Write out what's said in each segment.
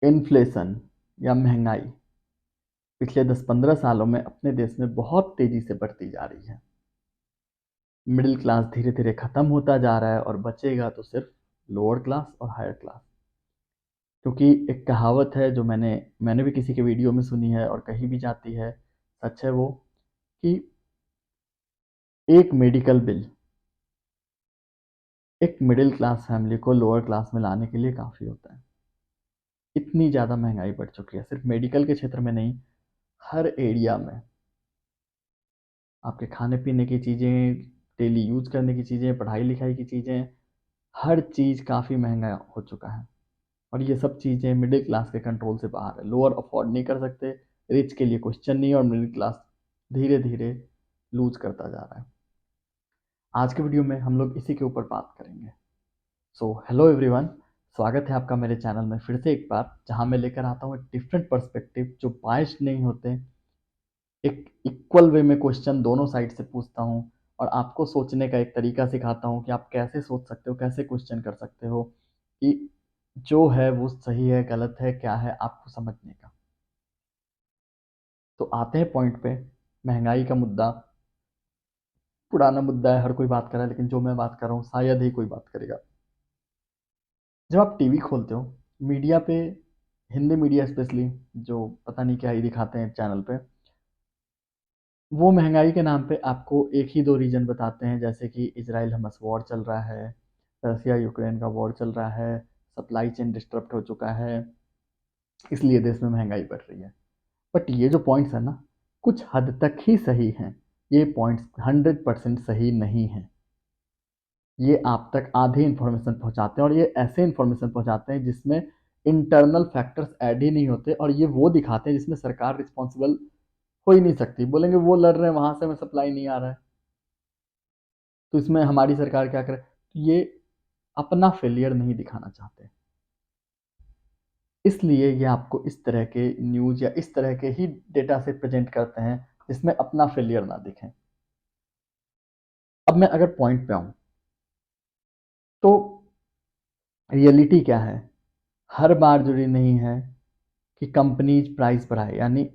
Inflation या महंगाई पिछले 10-15 सालों में अपने देश में बहुत तेजी से बढ़ती जा रही है। मिडिल क्लास धीरे धीरे खत्म होता जा रहा है और बचेगा तो सिर्फ लोअर क्लास और हायर क्लास। क्योंकि एक कहावत है जो मैंने भी किसी के वीडियो में सुनी है और कही भी जाती है, सच है वो, कि एक मेडिकल बिल एक मिडिल क्लास फैमिली को लोअर क्लास में लाने के लिए काफ़ी होता है। इतनी ज़्यादा महंगाई बढ़ चुकी है, सिर्फ मेडिकल के क्षेत्र में नहीं, हर एरिया में। आपके खाने पीने की चीज़ें, डेली यूज करने की चीज़ें, पढ़ाई लिखाई की चीज़ें, हर चीज़ काफ़ी महंगा हो चुका है। और ये सब चीज़ें मिडिल क्लास के कंट्रोल से बाहर है। लोअर अफोर्ड नहीं कर सकते, रिच के लिए क्वेश्चन नहीं, और मिडिल क्लास धीरे धीरे लूज करता जा रहा है। आज के वीडियो में हम लोग इसी के ऊपर बात करेंगे। सो हेलो एवरीवन, स्वागत है आपका मेरे चैनल में फिर से एक बार, जहां मैं लेकर आता हूँ एक डिफरेंट पर्सपेक्टिव जो बायस्ड नहीं होते। एक इक्वल वे में क्वेश्चन दोनों साइड से पूछता हूँ और आपको सोचने का एक तरीका सिखाता हूँ कि आप कैसे सोच सकते हो, कैसे क्वेश्चन कर सकते हो, कि जो है वो सही है, गलत है, क्या है, आपको समझने का। तो आते हैं पॉइंट पे। महंगाई का मुद्दा पुराना मुद्दा है, हर कोई बात कर रहा है, लेकिन जो मैं बात कर रहा हूँ शायद ही कोई बात करेगा। जब आप टीवी खोलते हो, मीडिया पे, हिंदी मीडिया स्पेशली, जो पता नहीं क्या ही दिखाते हैं चैनल पे, वो महंगाई के नाम पे आपको एक ही दो रीजन बताते हैं, जैसे कि इजराइल हमस वॉर चल रहा है, रसिया यूक्रेन का वॉर चल रहा है, सप्लाई चेन डिस्टर्ब हो चुका है, इसलिए देश में महंगाई बढ़ रही है। बट ये जो पॉइंट्स है ना, कुछ हद तक ही सही हैं। ये पॉइंट्स 100% सही नहीं हैं। ये आप तक आधी इन्फॉर्मेशन पहुंचाते हैं, और ये ऐसे इन्फॉर्मेशन पहुंचाते हैं जिसमें इंटरनल फैक्टर्स ऐड ही नहीं होते, और ये वो दिखाते हैं जिसमें सरकार रिस्पॉन्सिबल हो ही नहीं सकती। बोलेंगे वो लड़ रहे हैं, वहां से हमें सप्लाई नहीं आ रहा है, तो इसमें हमारी सरकार क्या करे। तो ये अपना फेलियर नहीं दिखाना चाहते, इसलिए ये आपको इस तरह के न्यूज या इस तरह के ही डेटा से प्रेजेंट करते हैं जिसमें अपना फेलियर ना दिखे। अब मैं अगर पॉइंट पे आऊं, तो रियलिटी क्या है। हर बार जरूरी नहीं है कि कंपनीज प्राइस बढ़ाए, यानी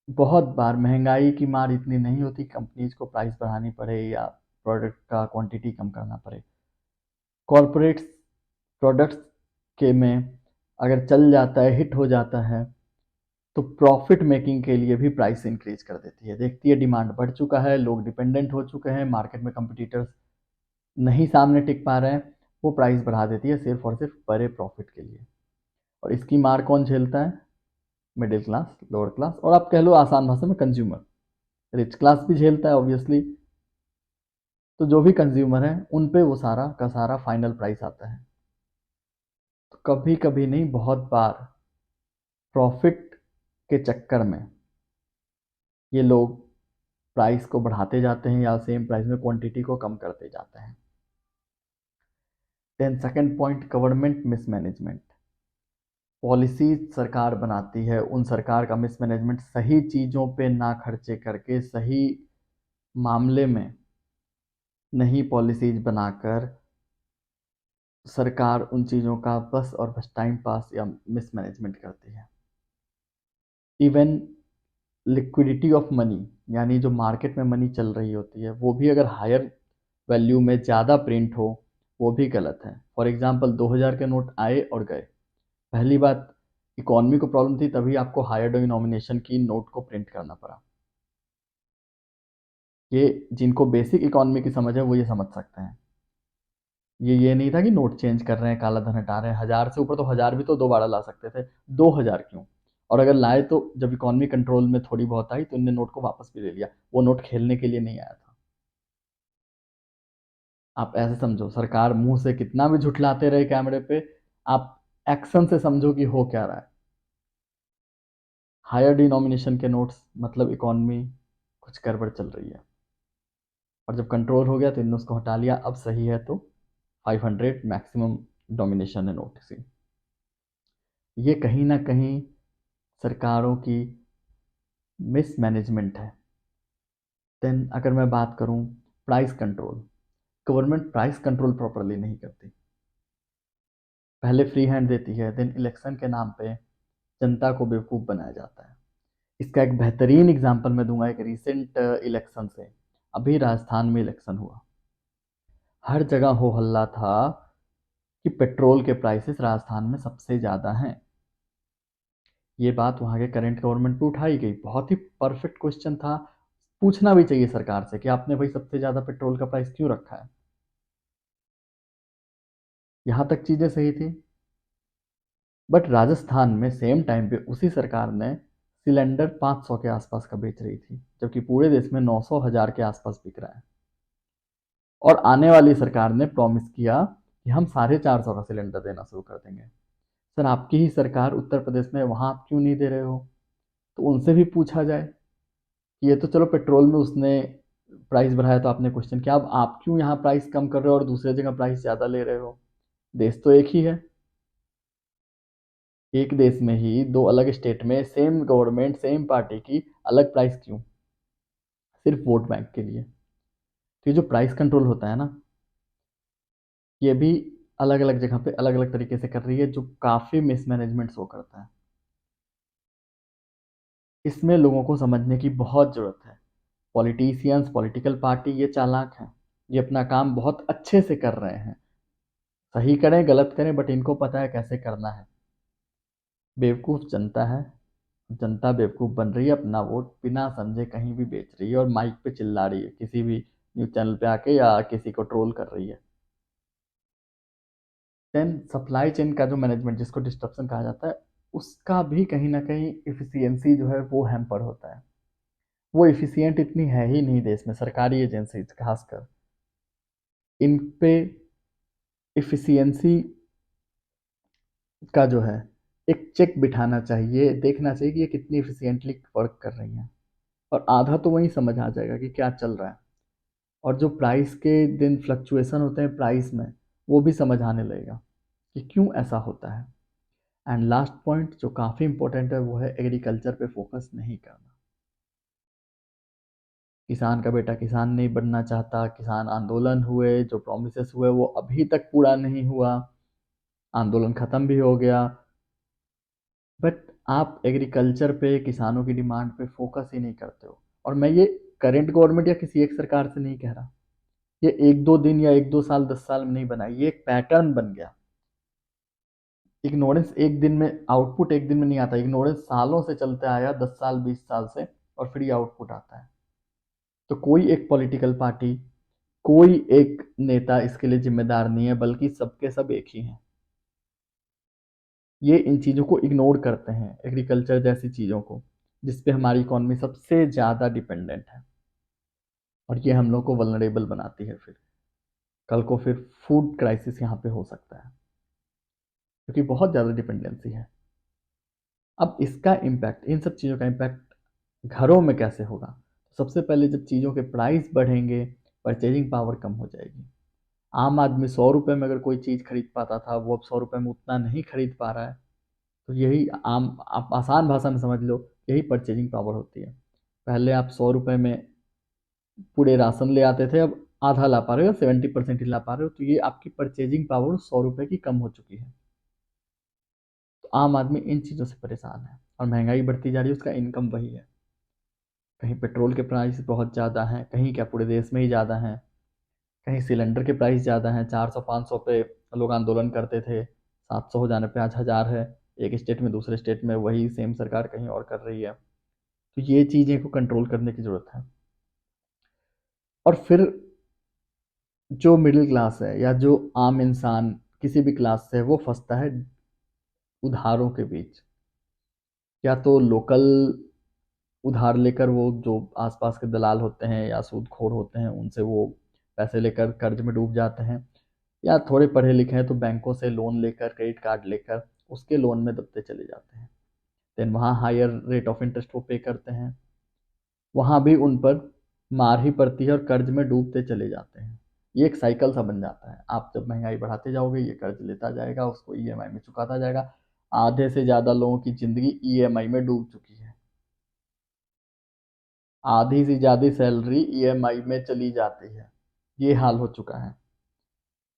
बहुत बार महंगाई की मार इतनी नहीं होती कंपनीज को प्राइस बढ़ानी पड़े या प्रोडक्ट का क्वांटिटी कम करना पड़े। कॉरपोरेट्स प्रोडक्ट्स के में अगर चल जाता है, हिट हो जाता है, तो प्रॉफिट मेकिंग के लिए भी प्राइस इंक्रीज कर देती है। देखती है डिमांड बढ़ चुका है, लोग डिपेंडेंट हो चुके हैं, मार्केट में कंपटीटर्स नहीं सामने टिक पा रहे हैं, वो प्राइस बढ़ा देती है सिर्फ और सिर्फ बड़े प्रॉफिट के लिए। और इसकी मार कौन झेलता है? मिडिल क्लास, लोअर क्लास, और आप कह लो आसान भाषा में कंज्यूमर। रिच क्लास भी झेलता है ऑब्वियसली। तो जो भी कंज्यूमर है उन पे वो सारा का सारा फाइनल प्राइस आता है। तो कभी कभी नहीं, बहुत बार प्रॉफिट के चक्कर में ये लोग प्राइस को बढ़ाते जाते हैं या सेम प्राइस में क्वांटिटी को कम करते जाते हैं। Then second point, government mismanagement. Policies सरकार बनाती है, उन सरकार का मिसमैनेजमेंट, सही चीज़ों पे ना खर्चे करके, सही मामले में नहीं पॉलिसीज बनाकर, सरकार उन चीज़ों का बस और बस टाइम पास या मिसमैनेजमेंट करती है। इवन लिक्विडिटी ऑफ मनी, यानी जो मार्केट में मनी चल रही होती है, वो भी अगर हायर वैल्यू में ज़्यादा प्रिंट हो, वो भी गलत है। फॉर एग्जांपल 2000 के नोट आए और गए। पहली बात, इकोनॉमी को प्रॉब्लम थी, तभी आपको हायर डिनोमिनेशन की नोट को प्रिंट करना पड़ा। ये जिनको बेसिक इकोनॉमी की समझ है वो ये समझ सकते हैं। ये नहीं था कि नोट चेंज कर रहे हैं, काला धन हटा रहे हैं। 1000 से ऊपर तो 1000 भी तो दोबारा ला सकते थे, 2000 क्यों? और अगर लाए तो जब इकोनॉमी कंट्रोल में थोड़ी बहुत आई तो इनने नोट को वापस भी ले लिया। वो नोट खेलने के लिए नहीं आया था। आप ऐसे समझो, सरकार मुंह से कितना भी झुठलाते रहे कैमरे पे, आप एक्शन से समझो कि हो क्या रहा है। हायर डिनोमिनेशन के नोट्स मतलब इकोनॉमी कुछ गड़बड़ चल रही है, और जब कंट्रोल हो गया तो इन्होंने उसको हटा लिया। अब सही है तो 500 मैक्सिमम डोमिनेशन है नोट की। ये कहीं ना कहीं सरकारों की मिसमैनेजमेंट है। देन अगर मैं बात करूं price control, government price control properly नहीं करती। पहले फ्री हैंड देती है, देन इलेक्शन के नाम पे जनता को बेवकूफ़ बनाया जाता है। इसका एक बेहतरीन एग्जांपल मैं दूंगा एक रीसेंट इलेक्शन से। अभी राजस्थान में इलेक्शन हुआ, हर जगह हो हल्ला था कि पेट्रोल के प्राइसेस राजस्थान में सबसे ज़्यादा हैं। ये बात वहाँ के करंट गवर्नमेंट पे उठाई गई, बहुत ही परफेक्ट क्वेश्चन था। पूछना भी चाहिए सरकार से कि आपने भाई सबसे ज़्यादा पेट्रोल का प्राइस क्यों रखा है। यहाँ तक चीज़ें सही थी। बट राजस्थान में सेम टाइम पे उसी सरकार ने सिलेंडर 500 के आसपास का बेच रही थी, जबकि पूरे देश में 900 1000 के आसपास बिक रहा है। और आने वाली सरकार ने प्रॉमिस किया कि हम 450 का सिलेंडर देना शुरू कर देंगे। सर आपकी ही सरकार उत्तर प्रदेश में, वहां आप क्यों नहीं दे रहे हो? तो उनसे भी पूछा जाए कि ये तो चलो पेट्रोल में उसने प्राइस बढ़ाया तो आपने क्वेश्चन किया, अब आप क्यों यहाँ प्राइस कम कर रहे हो और दूसरे जगह प्राइस ज़्यादा ले रहे हो? देश तो एक ही है। एक देश में ही दो अलग स्टेट में सेम गवर्नमेंट सेम पार्टी की अलग प्राइस क्यों? सिर्फ वोट बैंक के लिए। तो ये जो प्राइस कंट्रोल होता है ना, ये भी अलग अलग जगह पे अलग अलग तरीके से कर रही है, जो काफ़ी मिसमैनेजमेंट शो करता है। इसमें लोगों को समझने की बहुत ज़रूरत है। पॉलिटिशियंस, पॉलिटिकल पार्टी ये चालाक हैं, ये अपना काम बहुत अच्छे से कर रहे हैं। सही करें गलत करें, बट इनको पता है कैसे करना है। बेवकूफ़ जनता है, जनता बेवकूफ़ बन रही है, अपना वोट बिना समझे कहीं भी बेच रही है और माइक पे चिल्ला रही है, किसी भी न्यूज़ चैनल पे आके या किसी को ट्रोल कर रही है। देन सप्लाई चेन का जो मैनेजमेंट, जिसको डिस्ट्रप्शन कहा जाता है, उसका भी कहीं ना कहीं इफिशियंसी जो है वो हैम्पर होता है। वो इफिशियंट इतनी है ही नहीं देश में, सरकारी एजेंसी खासकर इन पे इफिशियंसी का जो है एक चेक बिठाना चाहिए, देखना चाहिए कि ये कितनी इफिशियंटली वर्क कर रही हैं। और आधा तो वहीं समझ आ जाएगा कि क्या चल रहा है। और जो प्राइस के दिन फ्लक्चुएशन होते हैं प्राइस में, वो भी समझ आने लगेगा कि क्यों ऐसा होता है। एंड लास्ट पॉइंट जो काफ़ी इंपॉर्टेंट है, वो है एग्रीकल्चर पे फोकस नहीं करना। किसान का बेटा किसान नहीं बनना चाहता, किसान आंदोलन हुए, जो प्रोमिसेस हुए वो अभी तक पूरा नहीं हुआ, आंदोलन खत्म भी हो गया, बट आप एग्रीकल्चर पे किसानों की डिमांड पे फोकस ही नहीं करते हो। और मैं ये करंट गवर्नमेंट या किसी एक सरकार से नहीं कह रहा, ये एक दो दिन या एक दो साल 10 साल में नहीं बना, ये एक पैटर्न बन गया। इग्नोरेंस एक दिन में, आउटपुट एक दिन में नहीं आता, इग्नोरेंस सालों से चलते आया, 10 साल 20 साल से, और फिर ये आउटपुट आता है। तो कोई एक पॉलिटिकल पार्टी, कोई एक नेता इसके लिए जिम्मेदार नहीं है, बल्कि सबके सब एक ही हैं। ये इन चीज़ों को इग्नोर करते हैं, एग्रीकल्चर जैसी चीज़ों को, जिस पे हमारी इकोनॉमी सबसे ज़्यादा डिपेंडेंट है। और ये हम लोग को वल्नरेबल बनाती है। फिर कल को फिर फूड क्राइसिस यहाँ पे हो सकता है, क्योंकि बहुत ज़्यादा डिपेंडेंसी है। अब इसका इम्पैक्ट, इन सब चीज़ों का इम्पैक्ट घरों में कैसे होगा? सबसे पहले जब चीज़ों के प्राइस बढ़ेंगे, परचेजिंग पावर कम हो जाएगी। आम आदमी 100 रुपये में अगर कोई चीज़ खरीद पाता था, वो अब 100 रुपये में उतना नहीं खरीद पा रहा है। तो यही आम, आप आसान भाषा में समझ लो, यही परचेजिंग पावर होती है। पहले आप 100 रुपये में पूरे राशन ले आते थे, अब आधा ला पा रहे हो, 70% ही ला पा रहे हो, तो ये आपकी परचेजिंग पावर 100 रुपये की कम हो चुकी है। तो आम आदमी इन चीज़ों से परेशान है, और महंगाई बढ़ती जा रही है, उसका इनकम वही है। कहीं पेट्रोल के प्राइस बहुत ज़्यादा हैं, कहीं क्या पूरे देश में ही ज़्यादा हैं, कहीं सिलेंडर के प्राइस ज़्यादा हैं, 400 500 पे लोग आंदोलन करते थे, 700 हो जाने पे आज 1000 है। एक स्टेट में दूसरे स्टेट में वही सेम सरकार कहीं और कर रही है। तो ये चीज़ें को कंट्रोल करने की ज़रूरत है। और फिर जो मिडिल क्लास है या जो आम इंसान किसी भी क्लास से है, वो फंसता है उधारों के बीच। या तो लोकल उधार लेकर, वो जो आसपास के दलाल होते हैं या सूदखोर होते हैं, उनसे वो पैसे लेकर कर्ज में डूब जाते हैं, या थोड़े पढ़े लिखे हैं तो बैंकों से लोन लेकर, क्रेडिट कार्ड लेकर उसके लोन में दबते चले जाते हैं। देन वहाँ हायर रेट ऑफ इंटरेस्ट वो पे करते हैं, वहाँ भी उन पर मार ही पड़ती है और कर्ज में डूबते चले जाते हैं। ये एक साइकिल सा बन जाता है, आप जब महंगाई बढ़ाते जाओगे ये कर्ज लेता जाएगा, उसको ईएमआई में चुकाता जाएगा। आधे से ज़्यादा लोगों की ज़िंदगी ईएमआई में डूब चुकी है। आधी से ज़्यादा सैलरी ईएमआई में चली जाती है, ये हाल हो चुका है।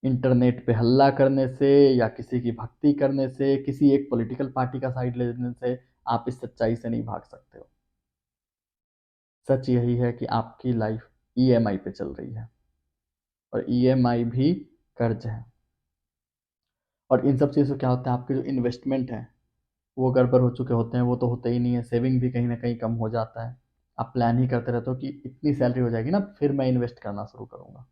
इंटरनेट पे हल्ला करने से या किसी की भक्ति करने से, किसी एक पॉलिटिकल पार्टी का साइड लेने से आप इस सच्चाई से नहीं भाग सकते हो। सच यही है कि आपकी लाइफ ईएमआई पे चल रही है और ईएमआई भी कर्ज है। और इन सब चीज़ों से क्या होता है, आपके जो इन्वेस्टमेंट है वो गड़बड़ हो चुके होते हैं, वो तो होते ही नहीं है। सेविंग भी कहीं ना कहीं कम हो जाता है। आप प्लान ही करते रहते हो कि इतनी सैलरी हो जाएगी ना फिर मैं इन्वेस्ट करना शुरू करूंगा,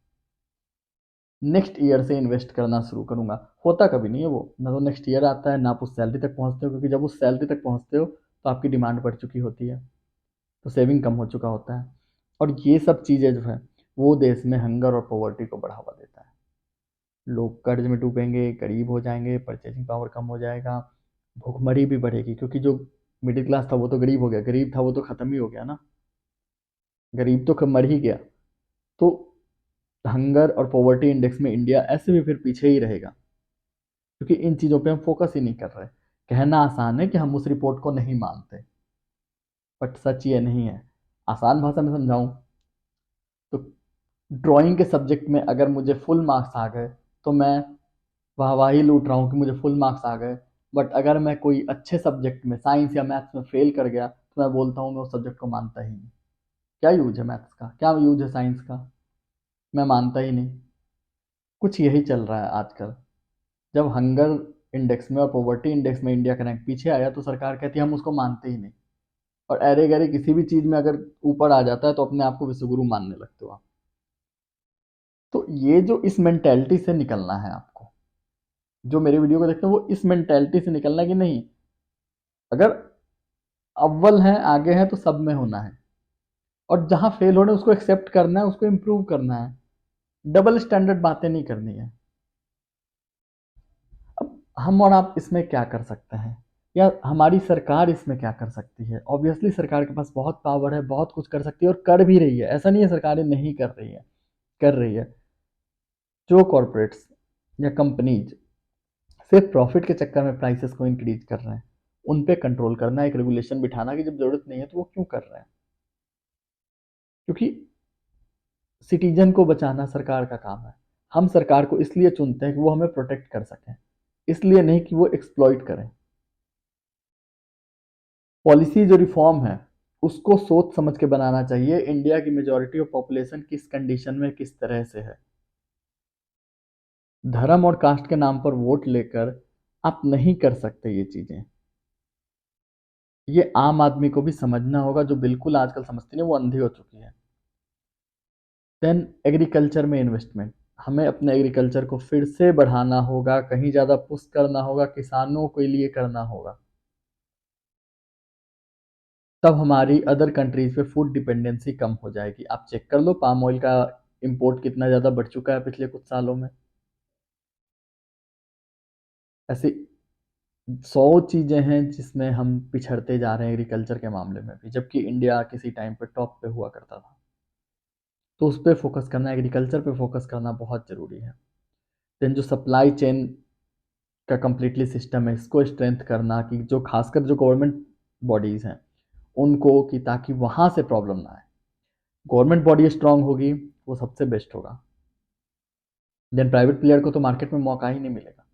नेक्स्ट ईयर से इन्वेस्ट करना शुरू करूंगा। होता कभी नहीं है वो, ना तो नेक्स्ट ईयर आता है ना आप उस सैलरी तक पहुंचते हो, क्योंकि जब उस सैलरी तक पहुंचते हो तो आपकी डिमांड बढ़ चुकी होती है, तो सेविंग कम हो चुका होता है। और ये सब चीज़ें जो है वो देश में हंगर और पॉवर्टी को बढ़ावा देता है। लोग कर्ज में डूबेंगे, गरीब हो जाएंगे, परचेजिंग पावर कम हो जाएगा, भूखमरी भी बढ़ेगी, क्योंकि जो मिडिल क्लास था वो तो गरीब हो गया, गरीब था वो तो खत्म ही हो गया ना, गरीब तो मर ही गया। तो हंगर और पॉवर्टी इंडेक्स में इंडिया ऐसे भी फिर पीछे ही रहेगा, क्योंकि इन चीज़ों पे हम फोकस ही नहीं कर रहे। कहना आसान है कि हम उस रिपोर्ट को नहीं मानते, बट सच ये नहीं है। आसान भाषा में समझाऊं तो ड्राइंग के सब्जेक्ट में अगर मुझे फुल मार्क्स आ गए तो मैं वाहवाही लूट रहा हूँ कि मुझे फुल मार्क्स आ गए। बट अगर मैं कोई अच्छे सब्जेक्ट में साइंस या मैथ्स में फेल कर गया तो मैं बोलता हूँ मैं उस सब्जेक्ट को मानता ही नहीं। क्या यूज है मैथ्स का, क्या यूज है साइंस का, मैं मानता ही नहीं। कुछ यही चल रहा है आजकल। जब हंगर इंडेक्स में और पॉवर्टी इंडेक्स में इंडिया का रैंक पीछे आया तो सरकार कहती है हम उसको मानते ही नहीं। और अरे गरे किसी भी चीज में अगर ऊपर आ जाता है तो अपने आप को विश्वगुरु मानने लगते हो आप। तो ये जो इस मेंटेलिटी से निकलना है आपको, जो मेरे वीडियो को देखते हैं वो इस मेंटेलिटी से निकलना है कि नहीं, अगर अव्वल है आगे है तो सब में होना है, और जहां फेल हो रहे हैं उसको एक्सेप्ट करना है, उसको इम्प्रूव करना है, डबल स्टैंडर्ड बातें नहीं करनी है। अब हम और आप इसमें क्या कर सकते हैं, या हमारी सरकार इसमें क्या कर सकती है? ऑब्वियसली सरकार के पास बहुत पावर है, बहुत कुछ कर सकती है और कर भी रही है, ऐसा नहीं है सरकारें नहीं कर रही है, कर रही है। जो कॉरपोरेट्स या कंपनीज सिर्फ प्रॉफिट के चक्कर में प्राइसेस को इंक्रीज कर रहे हैं, उन पे कंट्रोल करना, एक रेगुलेशन बिठाना कि जब जरूरत नहीं है तो वो क्यों कर रहे हैं। क्योंकि सिटीजन को बचाना सरकार का काम है। हम सरकार को इसलिए चुनते हैं कि वो हमें प्रोटेक्ट कर सकें, इसलिए नहीं कि वो एक्सप्लॉइट करें। पॉलिसी जो रिफॉर्म है उसको सोच समझ के बनाना चाहिए। इंडिया की मेजोरिटी ऑफ पॉपुलेशन किस कंडीशन में किस तरह से है, धर्म और कास्ट के नाम पर वोट लेकर आप नहीं कर सकते ये चीजें। ये आम आदमी को भी समझना होगा, जो बिल्कुल आजकल समझती नहीं, वो अंधी हो चुकी है। देन एग्रीकल्चर में इन्वेस्टमेंट, हमें अपने एग्रीकल्चर को फिर से बढ़ाना होगा, कहीं ज़्यादा पुश करना होगा, किसानों के लिए करना होगा। तब हमारी अदर कंट्रीज पे फूड डिपेंडेंसी कम हो जाएगी। आप चेक कर लो पाम ऑयल का इंपोर्ट कितना ज़्यादा बढ़ चुका है पिछले कुछ सालों में। ऐसी 100 चीज़ें हैं जिसमें हम पिछड़ते जा रहे हैं एग्रीकल्चर के मामले में भी, जबकि इंडिया किसी टाइम पे टॉप पे हुआ करता था। तो उस पर फोकस करना, एग्रीकल्चर पे फोकस करना बहुत ज़रूरी है। देन जो सप्लाई चेन का कंप्लीटली सिस्टम है इसको स्ट्रेंथ करना, कि जो खासकर जो गवर्नमेंट बॉडीज़ हैं उनको, कि ताकि वहाँ से प्रॉब्लम ना आए। गवर्नमेंट बॉडी स्ट्रांग होगी वो सबसे बेस्ट होगा। देन प्राइवेट प्लेयर को तो मार्केट में मौका ही नहीं मिलेगा,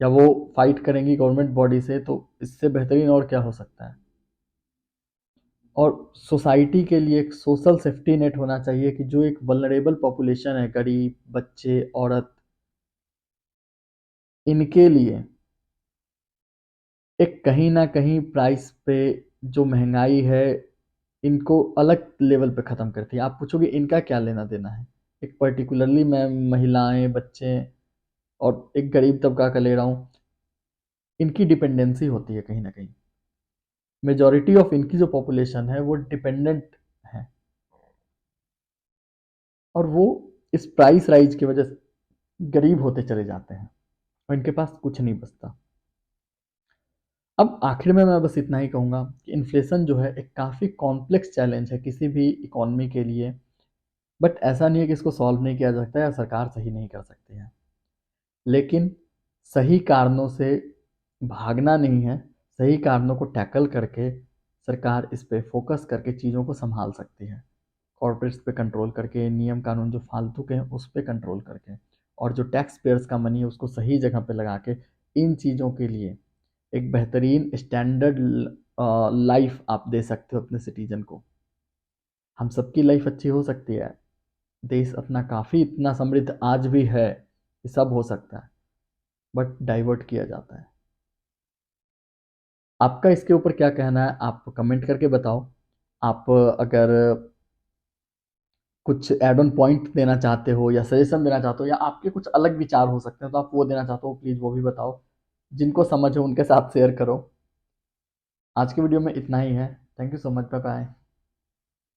या वो फाइट करेंगी गवर्नमेंट बॉडी से, तो इससे बेहतरीन और क्या हो सकता है। और सोसाइटी के लिए एक सोशल सेफ्टी नेट होना चाहिए, कि जो एक वल्नरेबल पॉपुलेशन है, गरीब, बच्चे, औरत, इनके लिए एक कहीं ना कहीं प्राइस पे जो महंगाई है इनको अलग लेवल पे ख़त्म करती है। आप पूछोगे इनका क्या लेना देना है, एक पर्टिकुलरली मैं महिलाएं, बच्चे और एक गरीब तबका का ले रहा हूँ, इनकी डिपेंडेंसी होती है कहीं ना कहीं। मेजॉरिटी ऑफ इनकी जो पॉपुलेशन है वो डिपेंडेंट है, और वो इस प्राइस राइज की वजह से गरीब होते चले जाते हैं और इनके पास कुछ नहीं बचता। अब आखिर में मैं बस इतना ही कहूँगा कि इन्फ्लेशन जो है एक काफ़ी कॉम्प्लेक्स चैलेंज है किसी भी इकोनॉमी के लिए। बट ऐसा नहीं है कि इसको सॉल्व नहीं किया जा सकता या सरकार सही नहीं कर सकती है, लेकिन सही कारणों से भागना नहीं है, सही कारणों को टैकल करके सरकार इस पे फोकस करके चीज़ों को संभाल सकती है। कॉर्पोरेट्स पे कंट्रोल करके, नियम कानून जो फालतू के हैं उस पे कंट्रोल करके, और जो टैक्स पेयर्स का मनी है उसको सही जगह पे लगा के इन चीज़ों के लिए एक बेहतरीन स्टैंडर्ड लाइफ आप दे सकते हो अपने सिटीजन को। हम सबकी लाइफ अच्छी हो सकती है। देश अपना काफ़ी इतना समृद्ध आज भी है कि सब हो सकता है, बट डाइवर्ट किया जाता है। आपका इसके ऊपर क्या कहना है, आप कमेंट करके बताओ। आप अगर कुछ एड ऑन पॉइंट देना चाहते हो या सजेशन देना चाहते हो या आपके कुछ अलग विचार हो सकते हैं तो आप वो देना चाहते हो, प्लीज़ वो भी बताओ। जिनको समझ हो उनके साथ शेयर करो। आज की वीडियो में इतना ही है। Thank you so much, bye bye.